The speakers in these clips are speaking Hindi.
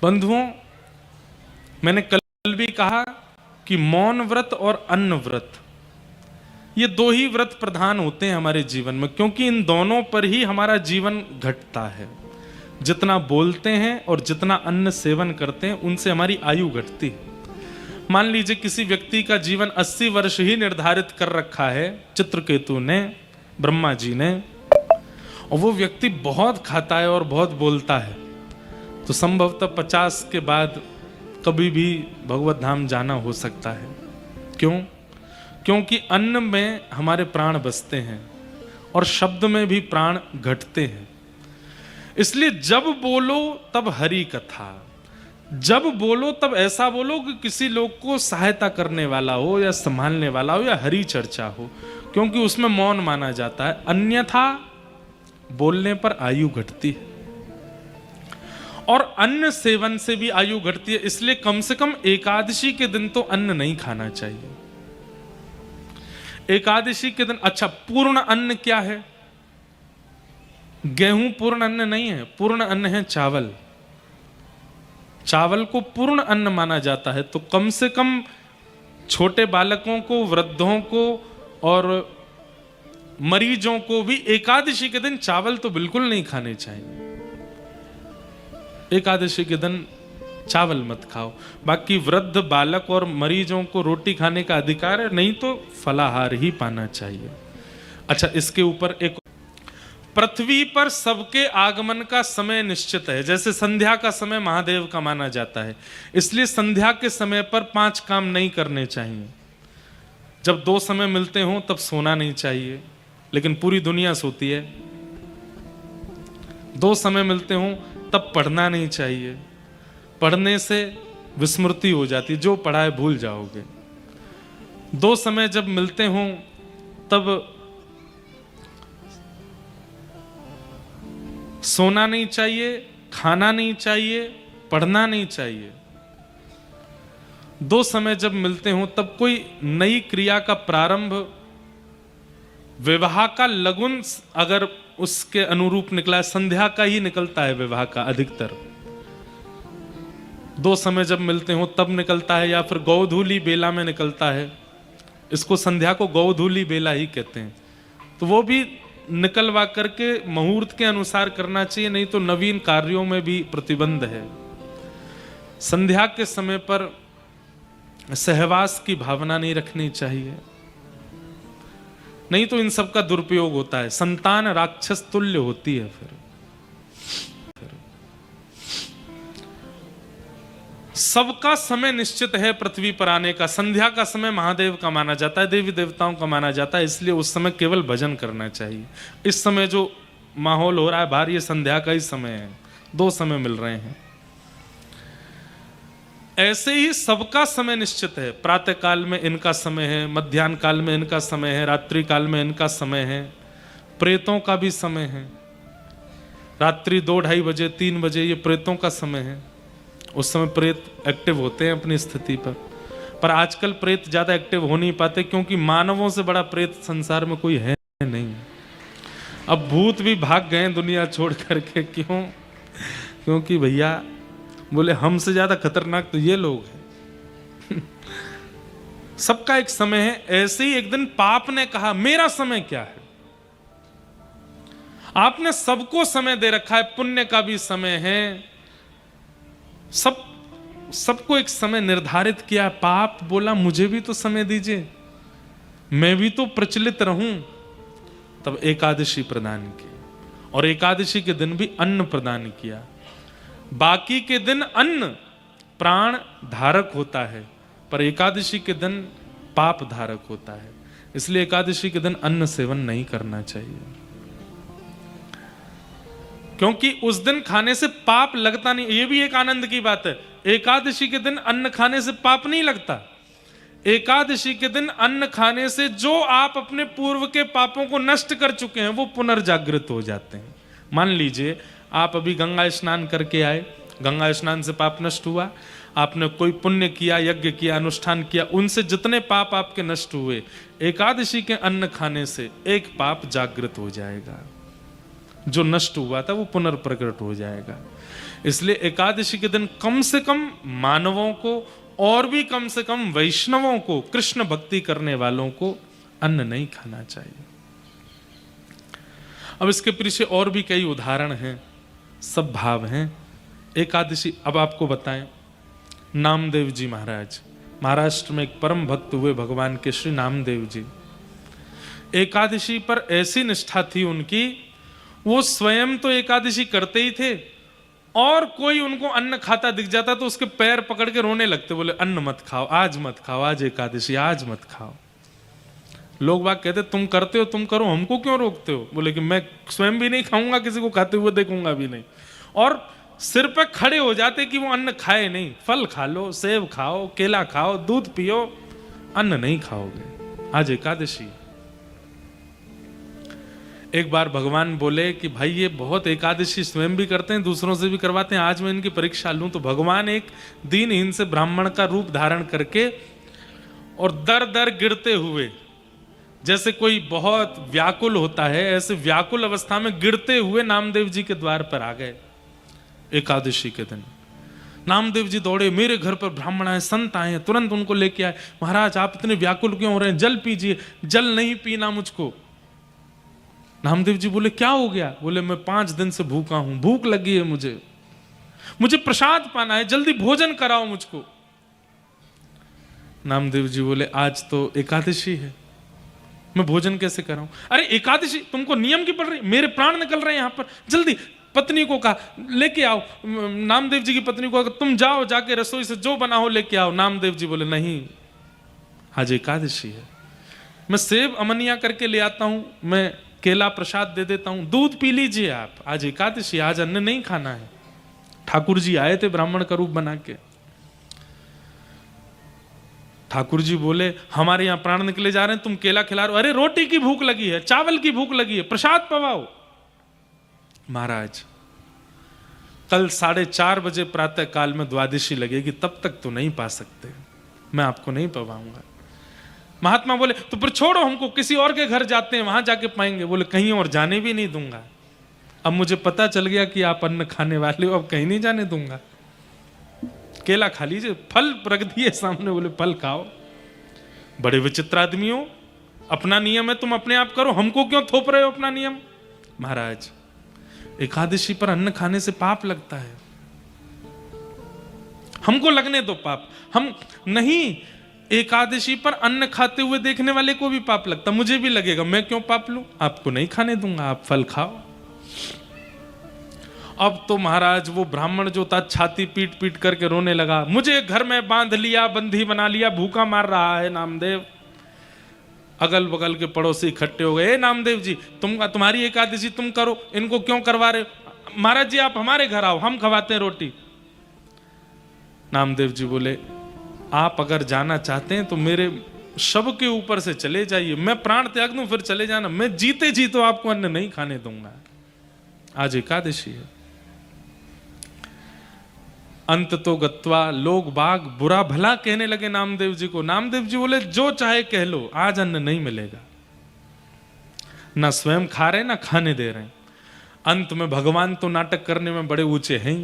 बंधुओं, मैंने कल भी कहा कि मौन व्रत और अन्न व्रत, ये दो ही व्रत प्रधान होते हैं हमारे जीवन में, क्योंकि इन दोनों पर ही हमारा जीवन घटता है। जितना बोलते हैं और जितना अन्न सेवन करते हैं, उनसे हमारी आयु घटती है। मान लीजिए किसी व्यक्ति का जीवन 80 वर्ष ही निर्धारित कर रखा है चित्रकेतु ने, ब्रह्मा जी ने, और वो व्यक्ति बहुत खाता है और बहुत बोलता है, तो संभवतः 50 के बाद कभी भी भगवत धाम जाना हो सकता है। क्यों? क्योंकि अन्न में हमारे प्राण बसते हैं और शब्द में भी प्राण घटते हैं। इसलिए जब बोलो तब हरि कथा, जब बोलो तब ऐसा बोलो कि किसी लोग को सहायता करने वाला हो या संभालने वाला हो या हरि चर्चा हो, क्योंकि उसमें मौन माना जाता है। अन्यथा बोलने पर आयु घटती है और अन्न सेवन से भी आयु घटती है। इसलिए कम से कम एकादशी के दिन तो अन्न नहीं खाना चाहिए। एकादशी के दिन, अच्छा, पूर्ण अन्न क्या है? गेहूं पूर्ण अन्न नहीं है, पूर्ण अन्न है चावल। चावल को पूर्ण अन्न माना जाता है। तो कम से कम छोटे बालकों को, वृद्धों को और मरीजों को भी एकादशी के दिन चावल तो बिल्कुल नहीं खाने चाहिए। एकादशी के दिन चावल मत खाओ। बाकी वृद्ध, बालक और मरीजों को रोटी खाने का अधिकार है, नहीं तो फलाहार ही पाना चाहिए। अच्छा, इसके ऊपर एक, पृथ्वी पर सबके आगमन का समय निश्चित है। जैसे संध्या का समय महादेव का माना जाता है, इसलिए संध्या के समय पर 5 काम नहीं करने चाहिए। जब 2 समय मिलते हों तब सोना नहीं चाहिए, लेकिन पूरी दुनिया सोती है। 2 समय मिलते हों तब पढ़ना नहीं चाहिए, पढ़ने से विस्मृति हो जाती, जो पढ़ा है भूल जाओगे। 2 समय जब मिलते हों तब सोना नहीं चाहिए, खाना नहीं चाहिए, पढ़ना नहीं चाहिए। 2 समय जब मिलते हों तब कोई नई क्रिया का प्रारंभ, विवाह का लगुन अगर उसके अनुरूप निकला, संध्या का ही निकलता है विवाह का अधिकतर। 2 समय जब मिलते हो तब निकलता है, या फिर गौधूली बेला में निकलता है। इसको संध्या को गौधूली बेला ही कहते हैं। तो वो भी निकलवा करके मुहूर्त के अनुसार करना चाहिए, नहीं तो नवीन कार्यों में भी प्रतिबंध है। संध्या के समय पर सहवास की भावना नहीं रखनी चाहिए, नहीं तो इन सब का दुरुपयोग होता है। संतान राक्षस तुल्य होती है। फिर सबका समय निश्चित है पृथ्वी पर आने का। संध्या का समय महादेव का माना जाता है, देवी देवताओं का माना जाता है, इसलिए उस समय केवल भजन करना चाहिए। इस समय जो माहौल हो रहा है बाहर, ये संध्या का ही समय है। 2 समय मिल रहे हैं। ऐसे ही सबका समय निश्चित है। प्रातः काल में इनका समय है, मध्याह्न काल में इनका समय है, रात्रि काल में इनका समय है, प्रेतों का भी समय है। रात्रि 2-2:30 बजे, 3 बजे ये प्रेतों का समय है। उस समय प्रेत एक्टिव होते हैं अपनी स्थिति पर आजकल प्रेत ज्यादा एक्टिव हो नहीं पाते, क्योंकि मानवों से बड़ा प्रेत संसार में कोई है नहीं। अब भूत भी भाग गए दुनिया छोड़ करके। क्यों? क्योंकि भैया बोले हमसे ज्यादा खतरनाक तो ये लोग हैं। सबका एक समय है। ऐसे ही एक दिन पाप ने कहा मेरा समय क्या है? आपने सबको समय दे रखा है, पुण्य का भी समय है, सबको एक समय निर्धारित किया। पाप बोला मुझे भी तो समय दीजिए, मैं भी तो प्रचलित रहूं। तब एकादशी प्रदान की, और एकादशी के दिन भी अन्न प्रदान किया। बाकी के दिन अन्न प्राण धारक होता है, पर एकादशी के दिन पाप धारक होता है। इसलिए एकादशी के दिन अन्न सेवन नहीं करना चाहिए, क्योंकि उस दिन खाने से पाप लगता नहीं। ये भी एक आनंद की बात है, एकादशी के दिन अन्न खाने से पाप नहीं लगता। एकादशी के दिन अन्न खाने से जो आप अपने पूर्व के पापों को नष्ट कर चुके हैं वो पुनर्जागृत हो जाते हैं। मान लीजिए आप अभी गंगा स्नान करके आए, गंगा स्नान से पाप नष्ट हुआ, आपने कोई पुण्य किया, यज्ञ किया, अनुष्ठान किया, उनसे जितने पाप आपके नष्ट हुए, एकादशी के अन्न खाने से एक पाप जागृत हो जाएगा, जो नष्ट हुआ था वो पुनर्प्रकट हो जाएगा। इसलिए एकादशी के दिन कम से कम मानवों को और भी कम से कम वैष्णवों को, कृष्ण भक्ति करने वालों को अन्न नहीं खाना चाहिए। अब इसके पीछे और भी कई उदाहरण हैं, सब भाव हैं। एकादशी, अब आपको बताएं, नामदेव जी महाराज, महाराष्ट्र में एक परम भक्त हुए भगवान के श्री नामदेव जी। एकादशी पर ऐसी निष्ठा थी उनकी, वो स्वयं तो एकादशी करते ही थे और कोई उनको अन्न खाता दिख जाता तो उसके पैर पकड़ के रोने लगते, बोले अन्न मत खाओ, आज मत खाओ, आज एकादशी, आज मत खाओ। लोग बाग कहते तुम करते हो तुम करो, हमको क्यों रोकते हो? बोले कि मैं स्वयं भी नहीं खाऊंगा, किसी को खाते हुए देखूंगा भी नहीं। और सिर पे खड़े हो जाते कि वो अन्न खाए नहीं। फल खा लो, सेब खाओ, केला खाओ, दूध पियो, अन्न नहीं खाओगे, आज एकादशी। एक बार भगवान बोले कि भाई ये बहुत एकादशी स्वयं भी करते हैं, दूसरों से भी करवाते हैं, आज मैं इनकी परीक्षा लूं। तो भगवान एक दीनहीन से ब्राह्मण का रूप धारण करके और दर दर गिरते हुए, जैसे कोई बहुत व्याकुल होता है, ऐसे व्याकुल अवस्था में गिरते हुए नामदेव जी के द्वार पर आ गए। एकादशी के दिन नामदेव जी दौड़े, मेरे घर पर ब्राह्मण आए, संत आए, तुरंत उनको लेके आए। महाराज आप इतने व्याकुल क्यों हो रहे हैं, जल पीजिए। जल नहीं पीना मुझको। नामदेव जी बोले क्या हो गया? बोले मैं 5 दिन से भूखा हूं, भूख लगी है मुझे प्रसाद पाना है, जल्दी भोजन कराओ मुझको। नामदेव जी बोले आज तो एकादशी है, मैं भोजन कैसे कराऊं? अरे एकादशी तुमको नियम की पड़ रही, मेरे प्राण निकल रहे हैं यहां पर, जल्दी। पत्नी को कहा लेके आओ, नामदेव जी की पत्नी को कहा तुम जाओ, जाके रसोई से जो बना हो लेके आओ। नामदेव जी बोले नहीं, आज एकादशी है, मैं सेब अमनिया करके ले आता हूं, मैं केला प्रसाद दे देता हूं, दूध पी लीजिए आप, आज एकादशी, आज अन्न नहीं खाना है। ठाकुर जी आए थे ब्राह्मण का रूप बना के। ठाकुर जी बोले हमारे यहां प्राण निकले जा रहे हैं, तुम केला खिला रहे हो? अरे रोटी की भूख लगी है, चावल की भूख लगी है, प्रसाद पवाओ। महाराज कल 4:30 बजे प्रातः काल में द्वादशी लगेगी, तब तक तो नहीं पा सकते, मैं आपको नहीं पवाऊंगा। महात्मा बोले तो फिर छोड़ो हमको, किसी और के घर जाते हैं, वहां जाके पाएंगे। बोले कहीं और जाने भी नहीं दूंगा, अब मुझे पता चल गया कि आप अन्न खाने वाले हो, अब कहीं नहीं जाने दूंगा। केला खा लीजिए, फल रख दिए सामने, बोले फल खाओ। बड़े विचित्र आदमी हो, अपना नियम है तुम अपने आप करो, हमको क्यों थोप रहे हो अपना नियम? महाराज एकादशी पर अन्न खाने से पाप लगता है, हमको लगने दो पाप। हम नहीं, एकादशी पर अन्न खाते हुए देखने वाले को भी पाप लगता, मुझे भी लगेगा, मैं क्यों पाप लूं? आपको नहीं खाने दूंगा, आप फल खाओ। अब तो महाराज वो ब्राह्मण जो था छाती पीट पीट करके रोने लगा, मुझे घर में बांध लिया, बंदी बना लिया, भूखा मार रहा है नामदेव। अगल बगल के पड़ोसी इकट्ठे हो गए, नामदेव जी तुम्हारी एकादशी तुम करो, इनको क्यों करवा रहे हो? महाराज जी आप हमारे घर आओ, हम खवाते हैं रोटी। नामदेव जी बोले आप अगर जाना चाहते हैं तो मेरे शव के ऊपर से चले जाइए, मैं प्राण त्याग दूं फिर चले जाना, मैं जीते जी तो आपको अन्न नहीं खाने दूंगा, आज एकादशी है। अंत तो गत्वा लोग बाग बुरा भला कहने लगे नामदेव जी को। नामदेव जी बोले जो चाहे कह लो, आज अन्न नहीं मिलेगा। ना स्वयं खा रहे ना खाने दे रहे। अंत में भगवान तो नाटक करने में बड़े ऊंचे हैं,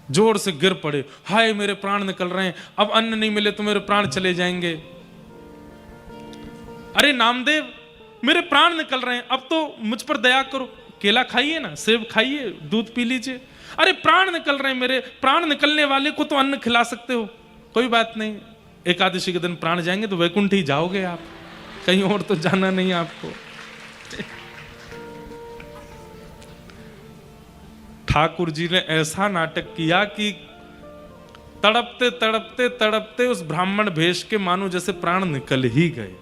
जोर से गिर पड़े, हाय मेरे प्राण निकल रहे हैं, अब अन्न नहीं मिले तो मेरे प्राण चले जाएंगे। अरे नामदेव मेरे प्राण निकल रहे हैं, अब तो मुझ पर दया करो, केला खाइए ना, सेब खाइए, दूध पी लीजिए। अरे प्राण निकल रहे हैं मेरे, प्राण निकलने वाले को तो अन्न खिला सकते हो, कोई बात नहीं, एकादशी के दिन प्राण जाएंगे तो वैकुंठ ही जाओगे आप, कहीं और तो जाना नहीं आपको। ठाकुर जी ने ऐसा नाटक किया कि तड़पते तड़पते तड़पते उस ब्राह्मण भेष के मानो जैसे प्राण निकल ही गए।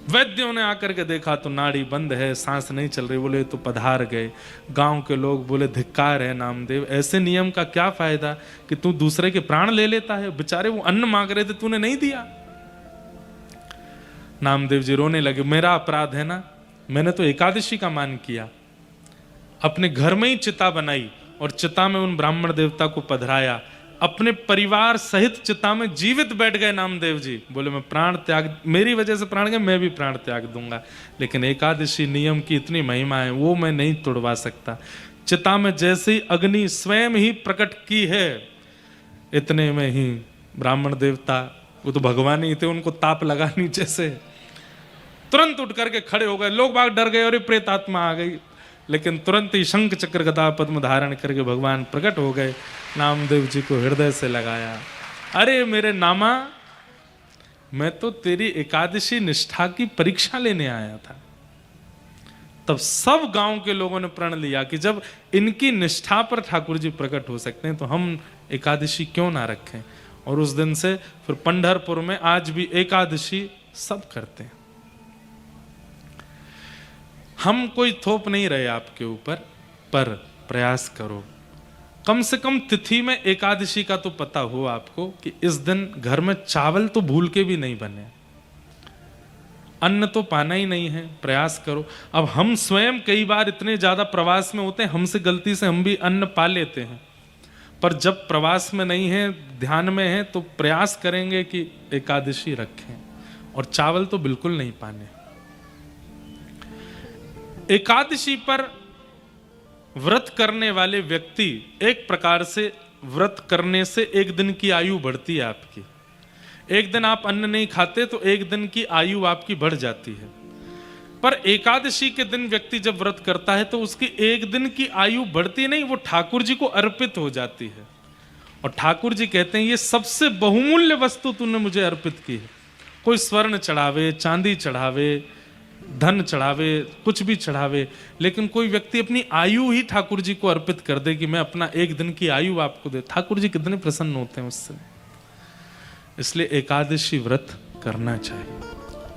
वैद्यों ने आकर के देखा तो नाड़ी बंद है, सांस नहीं चल रही। बोले तो पधार गए। गांव के लोग बोले धिक्कार है नामदेव, ऐसे नियम का क्या फायदा कि तू दूसरे के प्राण ले लेता है, बेचारे वो अन्न मांग रहे थे तूने नहीं दिया। नामदेव जी रोने लगे, मेरा अपराध है ना, मैंने तो एकादशी का मान किया, अपने घर में ही चिता बनाई और चिता में उन ब्राह्मण देवता को पधराया, अपने परिवार सहित चिता में जीवित बैठ गए नामदेव जी। बोले मैं प्राण त्याग, मेरी वजह से प्राण गए, मैं भी प्राण त्याग दूंगा, लेकिन एकादशी नियम की इतनी महिमा है वो मैं नहीं तोड़वा सकता। चिता में जैसे ही अग्नि स्वयं ही प्रकट की है, इतने में ही ब्राह्मण देवता, वो तो भगवान ही थे, उनको ताप लगा नीचे से, तुरंत उठ करके खड़े हो गए। लोग बाग डर गए और प्रेत आत्मा आ गई, लेकिन तुरंत ही शंख चक्र गदा पद्म धारण करके भगवान प्रकट हो गए, नामदेव जी को हृदय से लगाया। अरे मेरे नामा, मैं तो तेरी एकादशी निष्ठा की परीक्षा लेने आया था। तब सब गांव के लोगों ने प्रण लिया कि जब इनकी निष्ठा पर ठाकुर जी प्रकट हो सकते हैं तो हम एकादशी क्यों ना रखें। और उस दिन से फिर पंढरपुर में आज भी एकादशी सब करते हैं। हम कोई थोप नहीं रहे आपके ऊपर, पर प्रयास करो, कम से कम तिथि में एकादशी का तो पता हो आपको कि इस दिन घर में चावल तो भूल के भी नहीं बने, अन्न तो पाना ही नहीं है, प्रयास करो। अब हम स्वयं कई बार इतने ज्यादा प्रवास में होते हैं, हमसे गलती से हम भी अन्न पा लेते हैं, पर जब प्रवास में नहीं है, ध्यान में है, तो प्रयास करेंगे कि एकादशी रखें, और चावल तो बिल्कुल नहीं पाने। एकादशी पर व्रत करने वाले व्यक्ति, एक प्रकार से व्रत करने से एक दिन की आयु बढ़ती है आपकी। एक दिन आप अन्न नहीं खाते तो एक दिन की आयु आपकी बढ़ जाती है। पर एकादशी के दिन व्यक्ति जब व्रत करता है तो उसकी एक दिन की आयु बढ़ती नहीं, वो ठाकुर जी को अर्पित हो जाती है। और ठाकुर जी कहते हैं, ये सबसे बहुमूल्य वस्तु तूने मुझे अर्पित की है। कोई स्वर्ण चढ़ावे, चांदी चढ़ावे, धन चढ़ावे, कुछ भी चढ़ावे, लेकिन कोई व्यक्ति अपनी आयु ही ठाकुर जी को अर्पित कर दे कि मैं अपना एक दिन की आयु आपको दे, ठाकुर जी कितने प्रसन्न होते हैं उससे। इसलिए एकादशी व्रत करना चाहिए।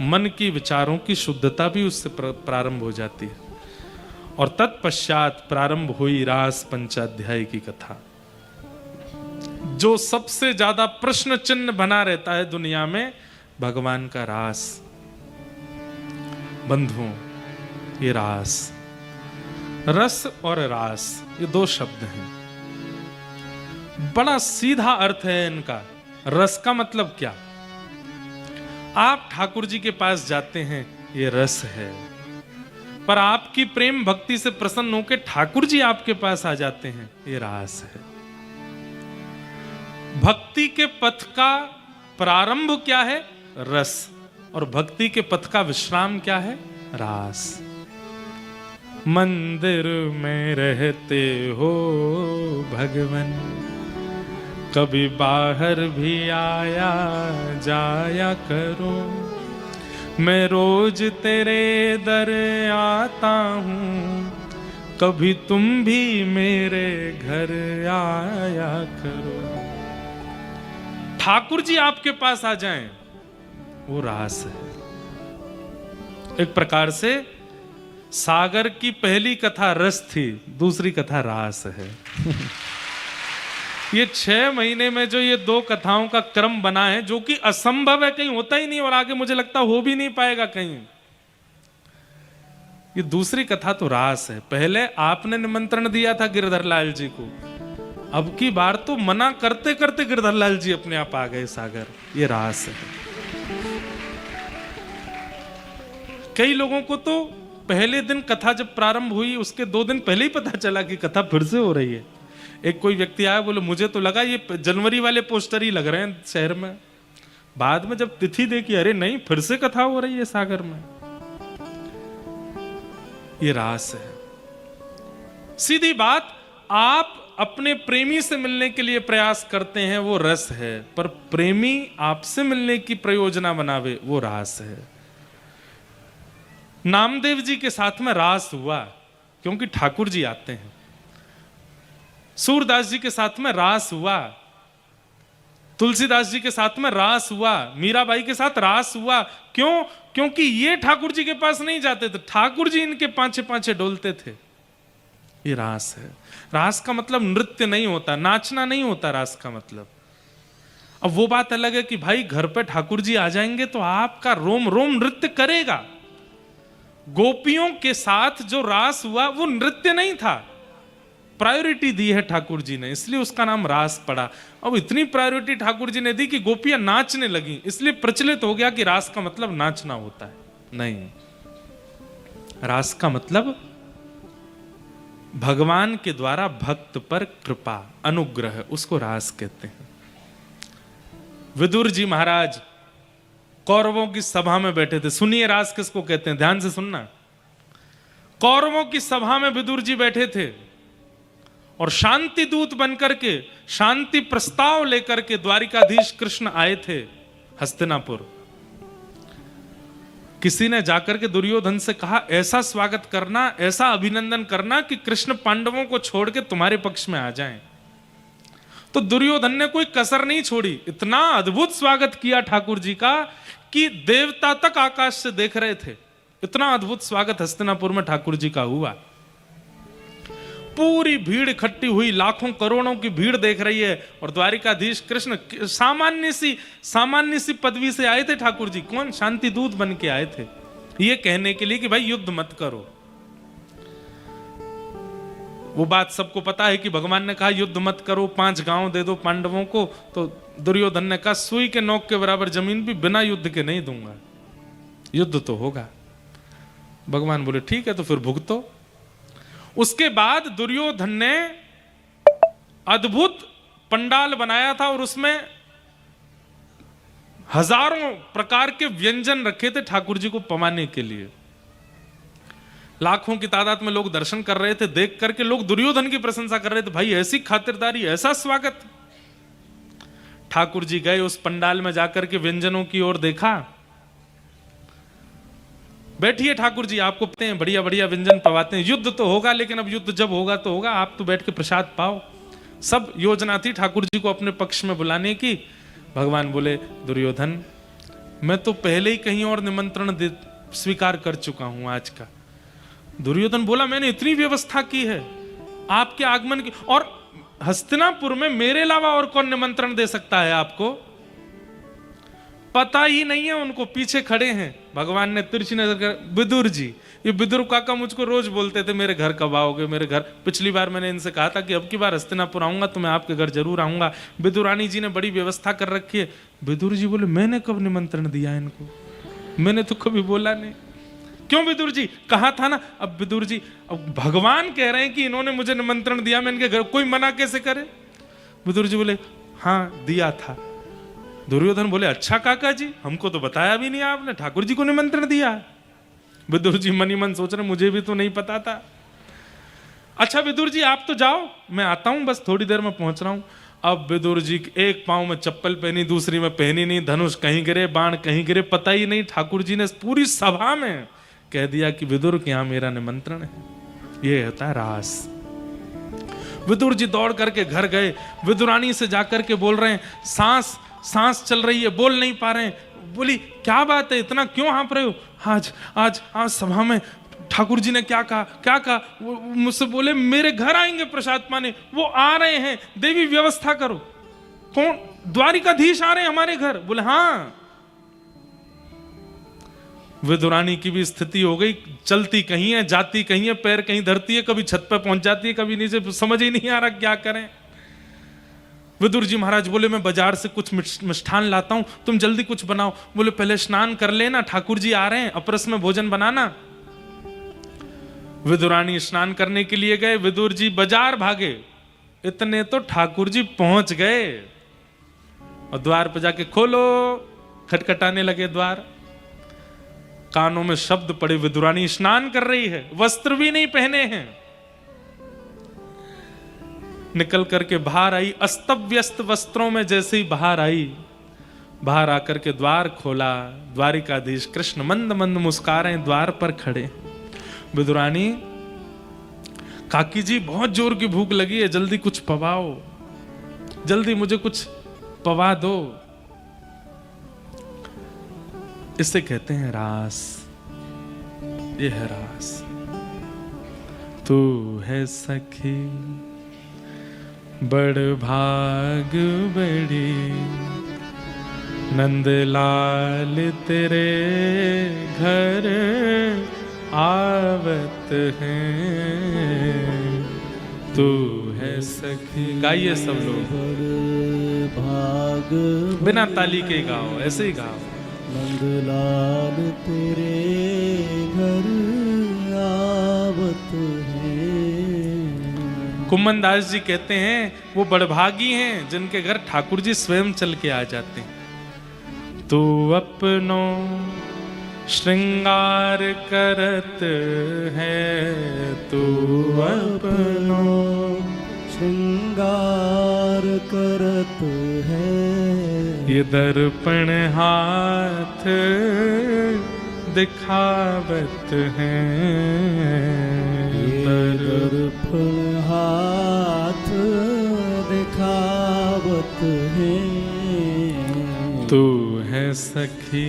मन की विचारों की शुद्धता भी उससे प्रारंभ हो जाती है। और तत्पश्चात प्रारंभ हुई रास पंचाध्याय की कथा। जो सबसे ज्यादा प्रश्न चिन्ह बना रहता है दुनिया में, भगवान का रास। बंधुओं, ये रास, रस और रास, ये दो शब्द हैं, बड़ा सीधा अर्थ है इनका। रस का मतलब क्या? आप ठाकुर जी के पास जाते हैं, ये रस है। पर आपकी प्रेम भक्ति से प्रसन्न होकर ठाकुर जी आपके पास आ जाते हैं, ये रास है। भक्ति के पथ का प्रारंभ क्या है? रस। और भक्ति के पथ का विश्राम क्या है? रास। मंदिर में रहते हो भगवन, कभी बाहर भी आया जाया करो। मैं रोज तेरे दर आता हूँ, कभी तुम भी मेरे घर आया करो। ठाकुर जी आपके पास आ जाएं, वो रास है। एक प्रकार से सागर की पहली कथा रस थी, दूसरी कथा रास है। ये 6 महीने में जो ये 2 कथाओं का क्रम बना है, जो कि असंभव है, कहीं होता ही नहीं, और आगे मुझे लगता हो भी नहीं पाएगा कहीं। ये दूसरी कथा तो रास है। पहले आपने निमंत्रण दिया था गिरधर लाल जी को, अब की बार तो मना करते करते गिरधर लाल जी अपने आप आ गए सागर। ये रास है। कई लोगों को तो पहले दिन कथा जब प्रारंभ हुई उसके 2 दिन पहले ही पता चला कि कथा फिर से हो रही है। एक कोई व्यक्ति आया, बोले मुझे तो लगा ये जनवरी वाले पोस्टर ही लग रहे हैं शहर में। बाद में जब तिथि देखी, अरे नहीं, फिर से कथा हो रही है सागर में। ये रास है। सीधी बात, आप अपने प्रेमी से मिलने के लिए प्रयास करते हैं, वो रस है। पर प्रेमी आपसे मिलने की प्रयोजना बनावे, वो रास है। नामदेव जी के साथ में रास हुआ क्योंकि ठाकुर जी आते हैं। सूरदास जी के साथ में रास हुआ, तुलसीदास जी के साथ में रास हुआ, मीराबाई के साथ रास हुआ। क्यों? क्योंकि ये ठाकुर जी के पास नहीं जाते थे, ठाकुर जी इनके पांचे पांचे डोलते थे। ये रास है। रास का मतलब नृत्य नहीं होता, नाचना नहीं होता रास का मतलब। अब वो बात अलग है कि भाई घर पे ठाकुर जी आ जाएंगे तो आपका रोम रोम नृत्य करेगा। गोपियों के साथ जो रास हुआ वो नृत्य नहीं था, प्रायोरिटी दी है ठाकुर जी ने, इसलिए उसका नाम रास पड़ा। अब इतनी प्रायोरिटी ठाकुर जी ने दी कि गोपियां नाचने लगी, इसलिए प्रचलित हो गया कि रास का मतलब नाचना होता है। नहीं, रास का मतलब भगवान के द्वारा भक्त पर कृपा, अनुग्रह, उसको रास कहते हैं। विदुर जी महाराज कौरवों की सभा में बैठे थे। सुनिए रास किसको कहते हैं, ध्यान से सुनना। कौरवों की सभा में विदुर जी बैठे थे और शांति दूत बनकर के, शांति प्रस्ताव लेकर के द्वारिकाधीश कृष्ण आए थे हस्तिनापुर। किसी ने जाकर के दुर्योधन से कहा, ऐसा स्वागत करना, ऐसा अभिनंदन करना कि कृष्ण पांडवों को छोड़ के तुम्हारे पक्ष में आ जाएं। तो दुर्योधन ने कोई कसर नहीं छोड़ी, इतना अद्भुत स्वागत किया ठाकुर जी का कि देवता तक आकाश से देख रहे थे। इतना अद्भुत स्वागत हस्तिनापुर में ठाकुर जी का हुआ। पूरी भीड़ इकट्ठी हुई, लाखों करोड़ों की भीड़ देख रही है। और द्वारिकाधीश कृष्ण सामान्य सी पदवी से आए थे ठाकुर जी। कौन? शांति दूत बन के आए थे, ये कहने के लिए कि भाई युद्ध मत करो। वो बात सबको पता है कि भगवान ने कहा युद्ध मत करो, 5 गांव दे दो पांडवों को। तो दुर्योधन ने कहा सुई के नोक के बराबर जमीन भी बिना युद्ध के नहीं दूंगा, युद्ध तो होगा। भगवान बोले ठीक है, तो फिर भुगतो। उसके बाद दुर्योधन ने अद्भुत पंडाल बनाया था और उसमें हजारों प्रकार के व्यंजन रखे थे ठाकुर जी को पवाने के लिए। लाखों की तादाद में लोग दर्शन कर रहे थे। देख करके लोग दुर्योधन की प्रशंसा कर रहे थे, भाई ऐसी खातिरदारी, ऐसा स्वागत। ठाकुर जी गए उस पंडाल में जाकर के व्यंजनों की ओर देखा। बैठिए ठाकुर जी, आपको पते हैं बढ़िया बढ़िया व्यंजन पवाते हैं। युद्ध तो होगा, लेकिन अब युद्ध जब होगा तो होगा, आप तो बैठ के प्रसाद पाओ। सब योजना थी ठाकुर जी को अपने पक्ष में बुलाने की। भगवान बोले दुर्योधन, मैं तो पहले ही कहीं और निमंत्रण स्वीकार कर चुका हूं आज का। दुर्योधन बोला मैंने इतनी व्यवस्था की है आपके आगमन की, और हस्तिनापुर में मेरे अलावा और कौन निमंत्रण दे सकता है आपको? पता ही नहीं है उनको, पीछे खड़े हैं। भगवान ने तिरछी नजर कर, विदुर जी, ये विदुर काका मुझको रोज बोलते थे मेरे घर कब आओगे, मेरे घर। पिछली बार मैंने इनसे कहा था कि अब की बार हस्तिनापुर आऊंगा तो मैं आपके घर जरूर आऊंगा। विदुरानी जी ने बड़ी व्यवस्था कर रखी है। विदुर जी बोले मैंने कब निमंत्रण दिया इनको, मैंने तो कभी बोला नहीं। क्यों विदुर जी? कहा था ना। अब विदुर जी, अब भगवान कह रहे हैं कि इन्होंने मुझे निमंत्रण दिया, मैं इनके घर, कोई मना कैसे करे? विदुर जी बोले हाँ दिया था। दुर्योधन बोले अच्छा काका जी, हमको तो बताया भी नहीं आपने, ठाकुर जी को निमंत्रण दिया। विदुर जी मन ही मन सोच रहे मुझे भी तो नहीं पता था। अच्छा विदुर जी आप तो जाओ, मैं आता हूं, बस थोड़ी देर में पहुंच रहा हूं। अब विदुर जी एक पांव में चप्पल पहनी, दूसरी में पहनी नहीं, धनुष कहीं गिरे, बाण कहीं गिरे, पता ही नहीं। ठाकुर जी ने पूरी सभा में कह दिया कि विदुर के यहां मेरा निमंत्रण है। ये होता है रास। विदुर जी दौड़ करके घर गए। विदुरानी से जाकर के बोल रहे हैं सांस चल रही है, बोल नहीं पा रहे हैं। बोली क्या बात है, इतना क्यों हाँप रहे हो? आज सभा में ठाकुर जी ने क्या कहा? मुझसे बोले मेरे घर आएंगे प्रसाद पाने, वो आ रहे हैं, देवी व्यवस्था करो। कौन? द्वारिकाधीश आ रहे हैं हमारे घर। बोले हाँ। विदुरानी की भी स्थिति हो गई, चलती कहीं है, जाती कहीं है, पैर कहीं धरती है, कभी छत पे पहुंच जाती है, कभी नीचे, समझ ही नहीं आ रहा क्या करें। विदुर जी महाराज बोले मैं बाजार से कुछ मिष्ठान लाता हूं, तुम जल्दी कुछ बनाओ। बोले पहले स्नान कर लेना, ठाकुर जी आ रहे हैं, अपरस में भोजन बनाना। विदुरानी स्नान करने के लिए गए, विदुर जी बाजार भागे। इतने तो ठाकुर जी पहुंच गए और द्वार पर जाके खोलो, खटखटाने लगे द्वार। कानों में शब्द पड़े, विदुरानी स्नान कर रही है, वस्त्र भी नहीं पहने हैं। निकल करके बाहर आई, अस्तव्यस्त वस्त्रों में जैसे ही बाहर आई, बाहर आकर के द्वार खोला। द्वारिकाधीश कृष्ण मंद मंद मुस्कुरा रहे हैं, द्वार पर खड़े। विदुरानी, काकी जी बहुत जोर की भूख लगी है, जल्दी कुछ पवाओ, जल्दी मुझे कुछ पवा दो। इसे कहते हैं रास। ये है रास। तू है सखी बड़ भाग बड़ी, नंदलाल तेरे घर आवत हैं। तू है सखी। गाइए सब लोग, भाग बिना ताली के गाओ, ऐसे ही गाओ। नंदलाल तेरे घर आवत है। कुम्मन दास जी कहते हैं वो बड़भागी हैं जिनके घर ठाकुर जी स्वयं चल के आ जाते हैं। तू अपनो श्रृंगार करत है, तू अपनो श्रृंगार करत है। ये दर्पण हाथ दिखावत है, ये दर्पण हाथ दिखावत है। तू है सखी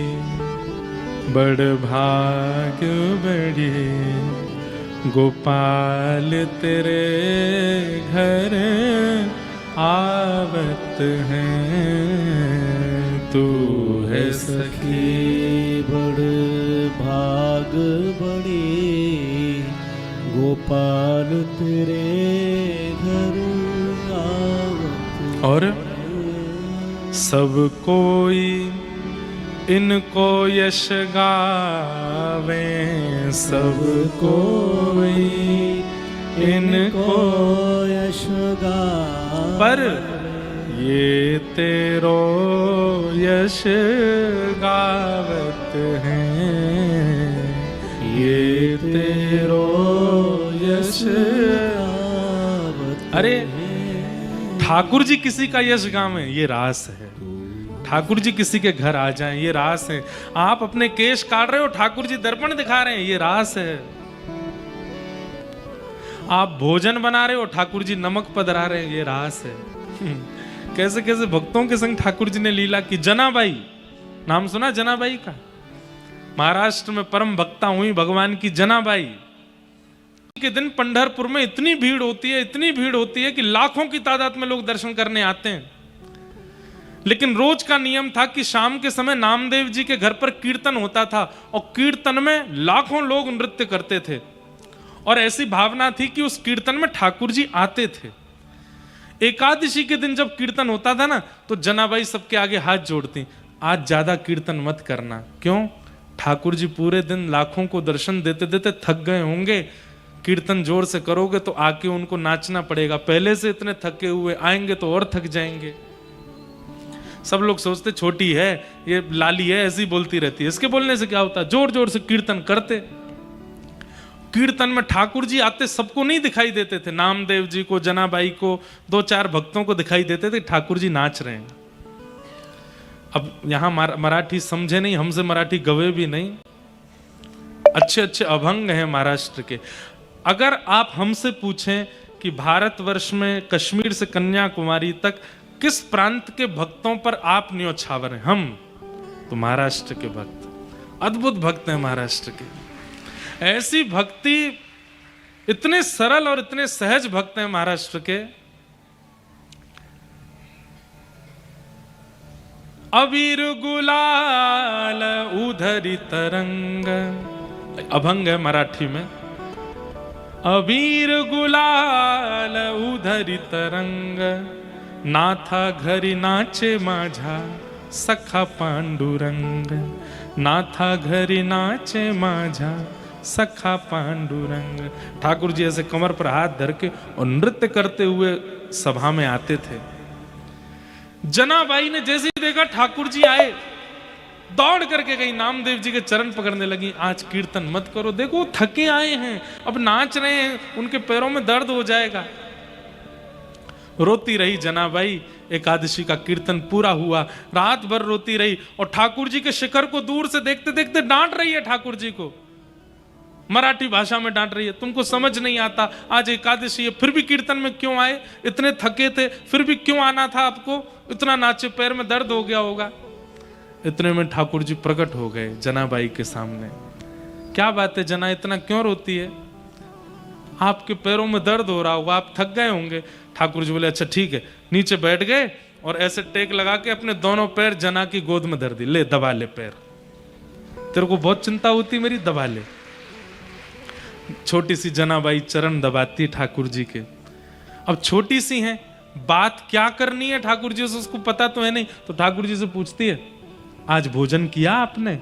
बड़ भाग बड़ी, गोपाल तेरे घर आवत है। तू है सखी बड़ भाग बड़ी, गोपाल तेरे घर आवत। और सब कोई इनको यश गावे, सब कोई इनको यश गावे। पर ये तेरो यश गावत हैं, ये तेरो यश गावत। अरे ठाकुर जी किसी का यश गावें ये रास है, ठाकुर जी किसी के घर आ जाएं ये रास है। आप अपने केश काट रहे हो, ठाकुर जी दर्पण दिखा रहे हैं ये रास है। आप भोजन बना रहे हो, ठाकुर जी नमक पधरा रहे हैं ये रास है। कैसे कैसे भक्तों के संग ठाकुर जी ने लीला की। जनाबाई, नाम सुना जनाबाई का? महाराष्ट्र में परम भक्ता हुई भगवान की जनाबाई के दिन पंढरपुर में इतनी भीड़ होती है, इतनी भीड़ होती है कि लाखों की तादाद में लोग दर्शन करने आते हैं। लेकिन रोज का नियम था कि शाम के समय नामदेव जी के घर पर कीर्तन होता था और कीर्तन में लाखों लोग नृत्य करते थे और ऐसी भावना थी कि उस कीर्तन में ठाकुर जी आते थे। एकादशी के दिन जब कीर्तन होता था ना, तो जनाबाई सबके आगे हाथ जोड़ती, आज ज्यादा कीर्तन मत करना। क्यों? ठाकुर जी पूरे दिन लाखों को दर्शन देते देते थक गए होंगे, कीर्तन जोर से करोगे तो आके उनको नाचना पड़ेगा, पहले से इतने थके हुए आएंगे तो और थक जाएंगे। सब लोग सोचते छोटी है, ये लाली है, ऐसी बोलती रहती है, इसके बोलने से क्या होता है। जोर जोर से कीर्तन करते। कीर्तन में ठाकुर जी आते सबको नहीं दिखाई देते थे, नामदेव जी को, जनाबाई को, दो चार भक्तों को दिखाई देते थे ठाकुर जी नाच रहे हैं। अब यहां मराठी समझे नहीं, हमसे मराठी गवे भी नहीं, अच्छे अच्छे अभंग हैं महाराष्ट्र के। अगर आप हमसे पूछें कि भारतवर्ष में कश्मीर से कन्याकुमारी तक किस प्रांत के भक्तों पर आप न्योछावर हैं, हम तो महाराष्ट्र के भक्त, अद्भुत भक्त हैं महाराष्ट्र के। ऐसी भक्ति, इतने सरल और इतने सहज भक्त हैं महाराष्ट्र के। अबीर गुलाल उधरी तरंग, अभंग है मराठी में। अबीर गुलाल उधरी तरंग, नाथा घरी नाचे माझा सखा पांडुरंग, नाथा घरी नाचे माझा सखा पांडुरंग। ठाकुर जी ऐसे कमर पर हाथ धर के और नृत्य करते हुए सभा में आते थे। जनाबाई ने जैसे ही देखा ठाकुर जी आए, दौड़ करके गई, नामदेव जी के चरण पकड़ने लगी, आज कीर्तन मत करो, देखो थके आए हैं, अब नाच रहे हैं, उनके पैरों में दर्द हो जाएगा। रोती रही जनाबाई। एकादशी का कीर्तन पूरा हुआ, रात भर रोती रही और ठाकुर जी के शिखर को दूर से देखते देखते डांट रही है ठाकुर जी को, मराठी भाषा में डांट रही है, तुमको समझ नहीं आता, आज एकादशी है फिर भी कीर्तन में क्यों आए, इतने थके थे फिर भी क्यों आना था आपको, इतना नाचे, पैर में दर्द हो गया होगा। इतने में ठाकुर जी प्रकट हो गए जनाबाई के सामने। क्या बात है जना, इतना क्यों रोती है, आपके पैरों में दर्द हो रहा होगा, आप थक गए होंगे। ठाकुर जी बोले अच्छा ठीक है, नीचे बैठ गए और ऐसे टेक लगा के अपने दोनों पैर जना की गोद में धर दी, ले दबा ले पैर, तेरे को बहुत चिंता होती मेरी, दबा ले। छोटी सी जनाबाई चरण दबाती ठाकुर जी के। अब छोटी सी हैं, बात क्या करनी है ठाकुर जी से उसको पता तो है नहीं, तो ठाकुर जी से पूछती है आज भोजन किया आपने?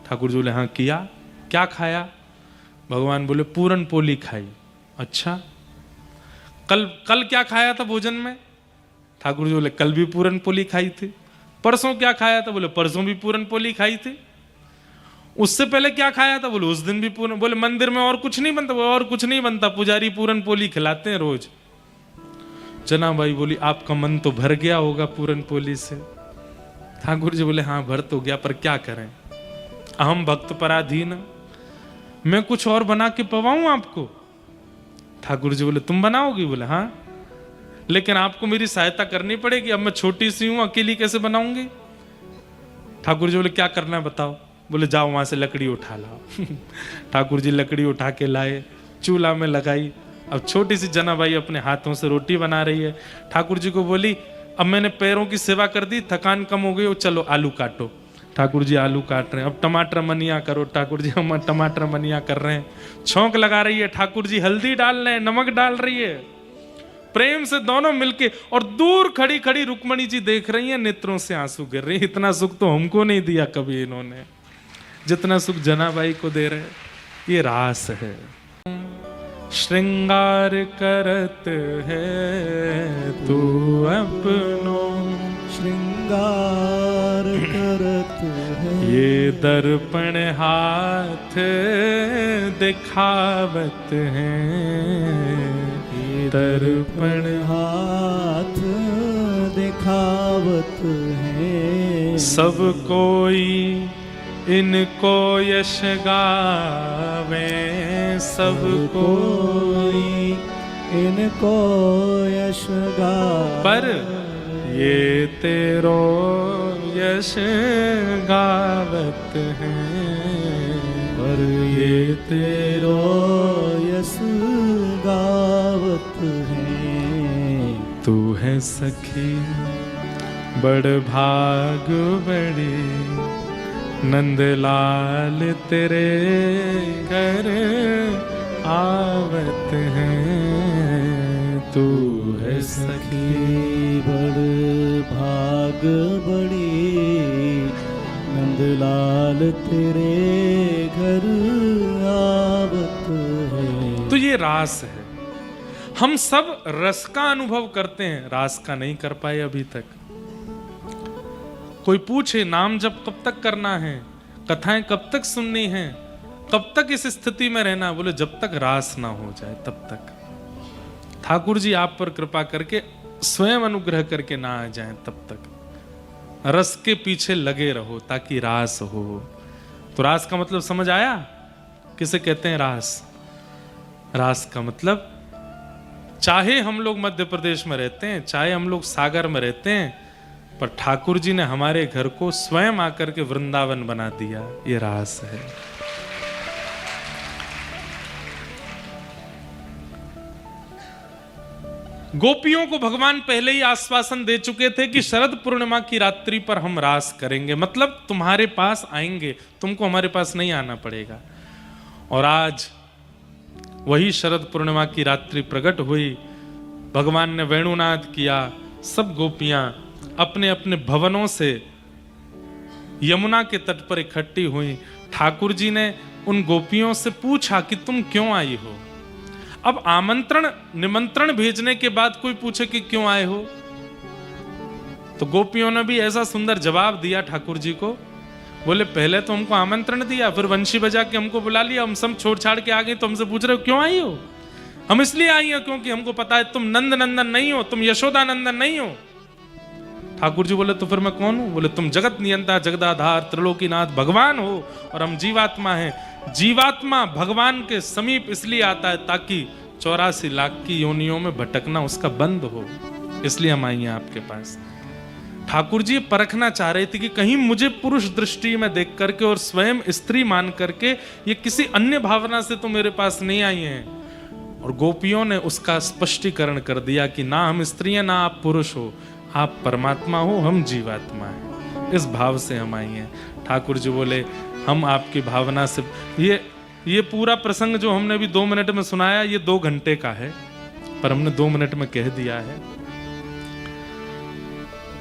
ठाकुर जी बोले हाँ किया। क्या खाया? भगवान बोले पूरन पोली खाई। अच्छा, कल क्या खाया था भोजन में? ठाकुर जी बोले कल भी पूरन पोली खाई थी। परसों क्या खाया था? बोले परसों भी पूरन पोली खाई थी। उससे पहले क्या खाया था? बोले उस दिन भी पूरन। बोले मंदिर में और कुछ नहीं बनता? बोले और कुछ नहीं बनता, पुजारी पूरन पोली खिलाते हैं रोज। जनाबाई बोली आपका मन तो भर गया होगा पूरन पोली से। ठाकुर जी बोले हाँ भर तो गया, पर क्या करें, अहम भक्त पराधीन, मैं कुछ और बना के पवाऊं आपको? ठाकुर जी बोले तुम बनाओगी? बोले हाँ, लेकिन आपको मेरी सहायता करनी पड़ेगी, अब मैं छोटी सी हूं, अकेली कैसे बनाऊंगी? ठाकुर जी बोले क्या करना है बताओ? बोले जाओ वहां से लकड़ी उठा लाओ। ठाकुर जी लकड़ी उठा के लाए, चूल्हा में लगाई। अब छोटी सी जनाबाई अपने हाथों से रोटी बना रही है। ठाकुर जी को बोली अब मैंने पैरों की सेवा कर दी, थकान कम हो गई, चलो आलू काटो। ठाकुर जी आलू काट रहे हैं। अब टमाटर मनिया करो। ठाकुर जी हम टमाटर मनिया कर रहे हैं। छौंक लगा रही है। ठाकुर जी हल्दी डाल रहे हैं, नमक डाल रही है, प्रेम से दोनों मिलके। और दूर खड़ी खड़ी रुक्मणी जी देख रही हैं, नेत्रों से आंसू गिर रहे हैं। इतना सुख तो हमको नहीं दिया कभी इन्होंने, जितना सुख जनाबाई को दे रहे। ये रास है। श्रृंगार करत है तू अपनो, श्रृंगार करत है ये दर्पण हाथ दिखावत है, ये दर्पण हाथ दिखावत है। सब कोई इनको यश गावे, सब कोई इनको यश गावे, पर ये तेरो यश गावत है, पर ये तेरो यश गावत है। तू है सखी बड़ भाग बड़ी, नंदलाल तेरे घर आवत है। तू है सखी बड़ भाग बड़ी, नंदलाल तेरे घर आवत है। तो ये रास है। हम सब रस का अनुभव करते हैं, रास का नहीं कर पाए अभी तक। कोई पूछे नाम जप कब तक करना है, कथाएं कब तक सुननी है, कब तक इस स्थिति में रहना? बोले जब तक रास ना हो जाए तब तक। ठाकुर जी आप पर कृपा करके स्वयं अनुग्रह करके ना आ जाएं तब तक रस के पीछे लगे रहो, ताकि रास हो। तो रास का मतलब समझ आया? किसे कहते हैं रास? रास का मतलब चाहे हम लोग मध्य प्रदेश में रहते हैं, चाहे हम लोग सागर में रहते हैं, पर ठाकुर जी ने हमारे घर को स्वयं आकर के वृंदावन बना दिया। ये रास है। गोपियों को भगवान पहले ही आश्वासन दे चुके थे कि शरद पूर्णिमा की रात्रि पर हम रास करेंगे, मतलब तुम्हारे पास आएंगे, तुमको हमारे पास नहीं आना पड़ेगा। और आज वही शरद पूर्णिमा की रात्रि प्रकट हुई। भगवान ने वेणुनाद किया। सब गोपियां अपने अपने भवनों से यमुना के तट पर इकट्ठी हुई। ठाकुर जी ने उन गोपियों से पूछा कि तुम क्यों आई हो? अब आमंत्रण निमंत्रण भेजने के बाद कोई पूछे कि क्यों आए हो, तो गोपियों ने भी ऐसा सुंदर जवाब दिया ठाकुर जी को। बोले पहले तो हमको आमंत्रण दिया, फिर वंशी बजा के हमको बुला लिया, हम सब छोड़ छाड़ के आ गए, तो हमसे पूछ रहे हो क्यों आई हो? हम इसलिए आई हो क्योंकि हमको पता है तुम नंद नंदन नहीं हो, तुम यशोदा नंदन नहीं हो। ठाकुर जी बोले तो फिर मैं कौन हूं? बोले तुम जगत नियंता जगदाधार त्रिलोकीनाथ भगवान हो, और हम जीवात्मा हैं। जीवात्मा भगवान के समीप इसलिए आता है ताकि 84 लाख की योनियों में भटकना उसका बंद हो, इसलिए हम आई हैं आपके पास। ठाकुर जी परखना चाह रहे थे कि कहीं मुझे पुरुष दृष्टि में देख करके और स्वयं स्त्री मान करके ये किसी अन्य भावना से तो मेरे पास नहीं आई हैं। और गोपियों ने उसका स्पष्टीकरण कर दिया कि ना हम स्त्री हैं, ना आप पुरुष हो, आप परमात्मा हो, हम जीवात्मा हैं। इस भाव से हम आई हैं। ठाकुर जी बोले हम आपकी भावना से, ये पूरा प्रसंग जो हमने अभी 2 मिनट में सुनाया, ये 2 घंटे का है, पर हमने 2 मिनट में कह दिया है।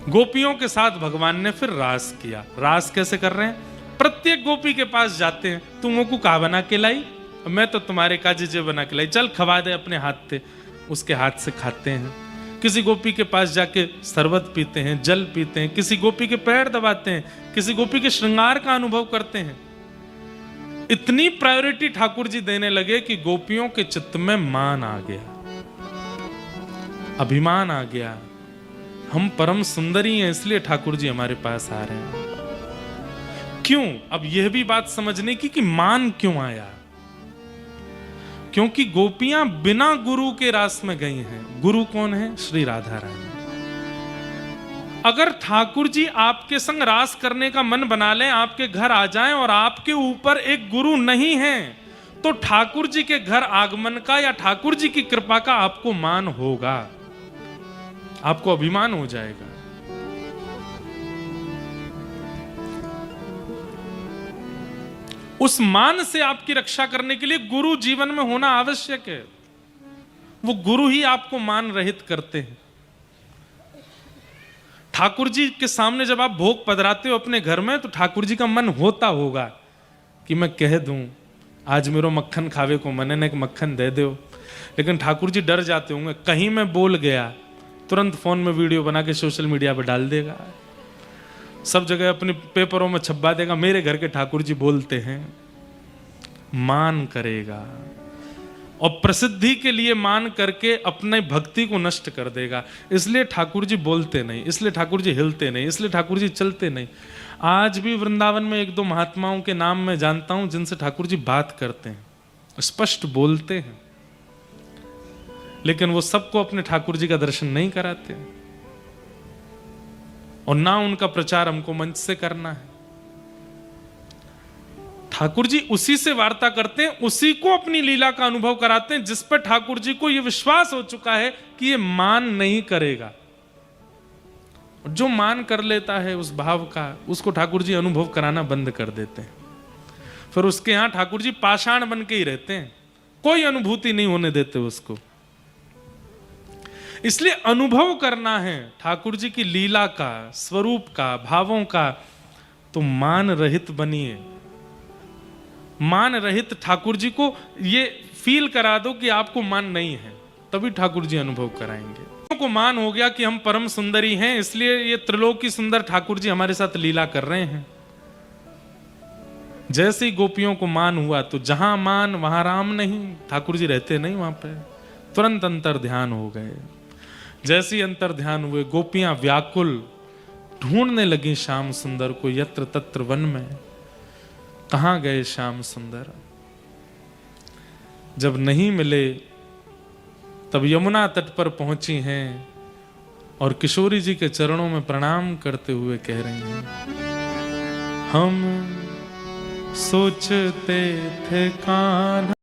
गोपियों के साथ भगवान ने फिर रास किया। रास कैसे कर रहे हैं? प्रत्येक गोपी के पास जाते हैं, तुम को का बना के लाई, मैं तो तुम्हारे काजे जे बना के लाई, चल खवा दे अपने हाथ से। उसके हाथ से खाते हैं, किसी गोपी के पास जाके शरबत पीते हैं, जल पीते हैं, किसी गोपी के पैर दबाते हैं, किसी गोपी के श्रृंगार का अनुभव करते हैं। इतनी प्रायोरिटी ठाकुर जी देने लगे कि गोपियों के चित्त में मान आ गया, अभिमान आ गया। हम परम सुंदरी हैं इसलिए ठाकुर जी हमारे पास आ रहे हैं। क्यों? अब यह भी बात समझने की कि मान क्यों आया। क्योंकि गोपियां बिना गुरु के रास में गई हैं। गुरु कौन है? श्री राधा रानी। अगर ठाकुर जी आपके संग रास करने का मन बना लें, आपके घर आ जाएं और आपके ऊपर एक गुरु नहीं है, तो ठाकुर जी के घर आगमन का या ठाकुर जी की कृपा का आपको मान होगा, आपको अभिमान हो जाएगा। उस मान से आपकी रक्षा करने के लिए गुरु जीवन में होना आवश्यक है। वो गुरु ही आपको मान रहित करते हैं। ठाकुर जी के सामने जब आप भोग पधराते हो अपने घर में, तो ठाकुर जी का मन होता होगा कि मैं कह दूं आज मेरो मक्खन खावे को मन है, एक मक्खन दे दो। लेकिन ठाकुर जी डर जाते होंगे, कहीं मैं बोल गया तुरंत फोन में वीडियो बना के सोशल मीडिया पर डाल देगा, सब जगह अपने पेपरों में छपवा देगा, मेरे घर के ठाकुर जी बोलते हैं। मान करेगा और प्रसिद्धि के लिए मान करके अपने भक्ति को नष्ट कर देगा। इसलिए ठाकुर जी बोलते नहीं, इसलिए ठाकुर जी हिलते नहीं, इसलिए ठाकुर जी चलते नहीं। आज भी वृंदावन में एक दो महात्माओं के नाम मैं जानता हूं जिनसे ठाकुर जी बात करते हैं, स्पष्ट बोलते हैं, लेकिन वो सबको अपने ठाकुर जी का दर्शन नहीं कराते और ना उनका प्रचार हमको मंच से करना है। ठाकुर जी उसी से वार्ता करते हैं, उसी को अपनी लीला का अनुभव कराते हैं जिस पर ठाकुर जी को यह विश्वास हो चुका है कि ये मान नहीं करेगा। जो मान कर लेता है उस भाव का, उसको ठाकुर जी अनुभव कराना बंद कर देते हैं। फिर उसके यहां ठाकुर जी पाषाण बन के ही रहते हैं, कोई अनुभूति नहीं होने देते उसको। इसलिए अनुभव करना है ठाकुर जी की लीला का, स्वरूप का, भावों का, तो मान रहित बनिए। मान रहित ठाकुर जी को ये फील करा दो कि आपको मान नहीं है, तभी ठाकुर जी अनुभव कराएंगे। को मान हो गया कि हम परम सुंदरी हैं, इसलिए ये त्रिलोकी सुंदर ठाकुर जी हमारे साथ लीला कर रहे हैं। जैसे ही गोपियों को मान हुआ तो जहां मान वहां राम नहीं, ठाकुर जी रहते नहीं वहां पे, तुरंत अंतर ध्यान हो गए। जैसे ही अंतर ध्यान हुए, गोपियां व्याकुल ढूंढने लगी श्याम सुंदर को यत्र तत्र वन में। कहां गए श्याम सुंदर? जब नहीं मिले तब यमुना तट पर पहुंची हैं और किशोरी जी के चरणों में प्रणाम करते हुए कह रही हैं, हम सोचते थे कान्हा